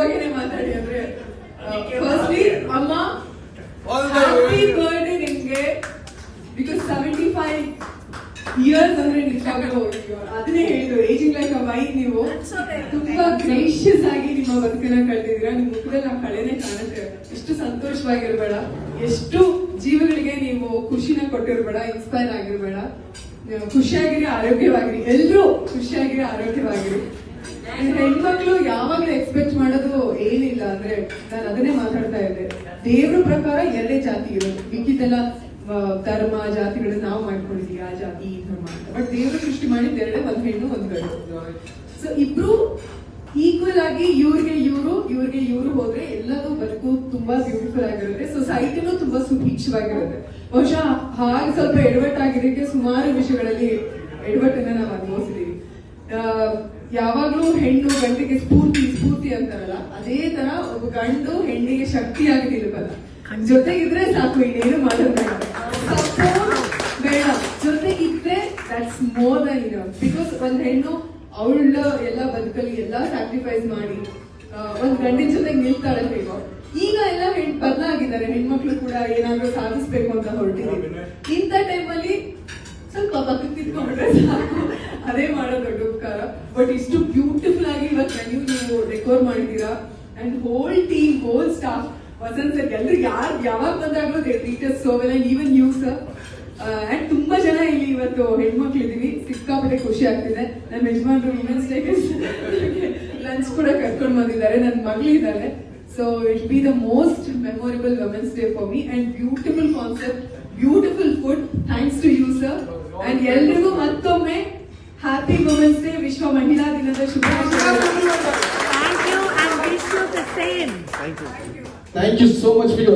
ಬಗ್ಗೆನೇ ಮಾತಾಡಿ ಅಂದ್ರೆ ಫಸ್ಟ್ಲಿ ಅಮ್ಮ ಹ್ಯಾಪಿ ಬರ್ಡೇ ನಿಮ್ಗೆ ಬಿಕಾಸ್ 75 ಇಯರ್ಸ್ ಅಂದ್ರೆ ನಿಜವಾಗ್ಲೂ ಅದನ್ನೇ ಹೇಳಿದ್ರು ಏಜಿಂಗ್ ಲೈಕ್ ಅ ವೈನ್. ನೀವು ತುಂಬಾ ಗ್ರೇಷಿಯಸ್ ಆಗಿ ನಿಮ್ಮ ಬದುಕನ್ನ ಕಳೆದಿದ್ದೀರಾ. ನಿಮ್ ಮುಖದಲ್ಲಿ ಆ ಕಳೆನೇ ಕಾಣುತ್ತೆ. ಎಷ್ಟು ಸಂತೋಷವಾಗಿರ್ಬೇಡ, ಎಷ್ಟು ಜೀವಗಳಿಗೆ ನೀವು ಖುಷಿನ ಕೊಟ್ಟಿರ್ಬೇಡ, ಇನ್ಸ್ಪೈರ್ ಆಗಿರ್ಬೇಡ. ಖುಷಿಯಾಗಿರಿ, ಆರೋಗ್ಯವಾಗಿರಿ, ಎಲ್ರೂ ಖುಷಿಯಾಗಿರಿ, ಆರೋಗ್ಯವಾಗಿರಿ. ಹೆಣ್ಮಕ್ಳು ಯಾವಾಗ್ಲೂ ಎಕ್ಸ್ಪೆಕ್ಟ್ ಮಾಡೋದು ಏನಿಲ್ಲ ಅಂದ್ರೆ ನಾನು ಅದನ್ನೇ ಮಾತಾಡ್ತಾ ಇದ್ದೆ. ದೇವ್ರ ಪ್ರಕಾರ ಎರಡೇ ಜಾತಿ ಇರೋದು, ಮಿಕ್ಕಿದೆಲ್ಲ ಧರ್ಮ ಜಾತಿಗಳನ್ನ ನಾವು ಮಾಡ್ಕೊಂಡಿದೀವಿ, ಆ ಜಾತಿ ಈ ಧರ್ಮ ಅಂತ. ಬಟ್ ದೇವರು ಸೃಷ್ಟಿ ಮಾಡಿದ ಎರಡೇ, ಒಂದ್ ಹೆಣ್ಣು ಒಂದ್ ಗಂಡು. ಸೊ ಇಬ್ರು ಈಕ್ವಲ್ ಆಗಿ ಇವ್ರಿಗೆ ಇವ್ರು ಹೋದ್ರೆ ಎಲ್ಲದೂ ಬದುಕು ತುಂಬಾ ಬ್ಯೂಟಿಫುಲ್ ಆಗಿರುತ್ತೆ. ಸೊಸೈಟಿನೂ ತುಂಬಾ ಸುಭಿಕ್ಷವಾಗಿರುತ್ತೆ. ಬಹುಶಃ ಹಾಗೆ ಸ್ವಲ್ಪ ಎಡವಟ್ಟಾಗಿದ್ದಕ್ಕೆ ಸುಮಾರು ವಿಷಯಗಳಲ್ಲಿ ಎಡವಟ್ಟನ್ನ ನಾವು ಅನುಭವಿಸಿದೀವಿ. ಯಾವಾಗ್ಲೂ ಹೆಣ್ಣು ಗಂಡಿಗೆ ಸ್ಫೂರ್ತಿ ಅಂತಾರಲ್ಲ, ಅದೇ ತರ ಒಬ್ಬ ಗಂಡು ಹೆಣ್ಣಿಗೆ ಶಕ್ತಿಯಾಗಿ ನಿಲ್ಲಬಲ್ಲ. ಜೊತೆಗಿದ್ರೆ ಸಾಕು, ಇನ್ನೇನು ಮಾಡೋದು ಬೇಡ, ಬೇಡ, ಜೊತೆಗಿದ್ರೆ that's more than enough. Because ಒಂದ್ ಹೆಣ್ಣು ಅವಳ ಎಲ್ಲ ಬದುಕಲ್ಲಿ ಎಲ್ಲಾ ಸ್ಯಾಕ್ರಿಫೈಸ್ ಮಾಡಿ ಒಂದ್ ಗಂಡಿನ ಜೊತೆಗೆ ನಿಲ್ತಾಳೆ ಹೇಗೋ. ಈಗ ಎಲ್ಲ ಬದಲಾಗಿದ್ದಾರೆ, ಹೆಣ್ಮಕ್ಳು ಕೂಡ ಏನಾದ್ರೂ ಸಾಧಿಸ್ಬೇಕು ಅಂತ ಹೊರಟಿದ್ದೀವಿ. ಇಂಥ ಟೈಮಲ್ಲಿ ಸ್ವಲ್ಪ ಪಕ್ಕ ತಿಳ್ಕೊಂಡ್ರೆ ಸಾಕು, ಅದೇ ಮಾಡೋ ದೊಡ್ಡ ಉಪಕಾರ. ಬಟ್ ಇಷ್ಟು ಬ್ಯೂಟಿಫುಲ್ ಆಗಿ ಇವತ್ತು ಮೆನ್ಯೂ ನೀವು ಡೆಕೋರ್ ಮಾಡಿದೀರಾ. And whole team, whole staff, Vasant sir, ಎಲ್ಲರೂ ಯಾವಾಗ ಬಂದಾಗ್ಲೂ they treat us so well. And even you sir. And ತುಂಬಾ ಜನ ಇಲ್ಲಿ ಇವತ್ತು ಹೆಣ್ಮಕ್ಳು ಇದೀವಿ, ಸಿಕ್ಕಾಪಟ್ಟೆ ಖುಷಿ ಆಗ್ತಿದೆ. ನನ್ನ ಯಜಮಾನ್ರು ವುಮೆನ್ಸ್ ಡೇ ಲಂಚ್ ಕೂಡ ಕರ್ಕೊಂಡು ಬಂದಿದ್ದಾರೆ, ನನ್ನ ಮಗಳಿದ್ದಾರೆ. So it be the most memorable women's day for me. And beautiful concept, beautiful food. Thanks to you sir. And ಎಲ್ರಿಗೂ ಮತ್ತೊಮ್ಮೆ ಹ್ಯಾಪಿ ವುಮೆನ್ಸ್ ಡೇ, ವಿಶ್ವ ಮಹಿಳಾ ದಿನದ ಶುಭಾಶಯಗಳು. Thank you and wish you the same. Thank you so much for your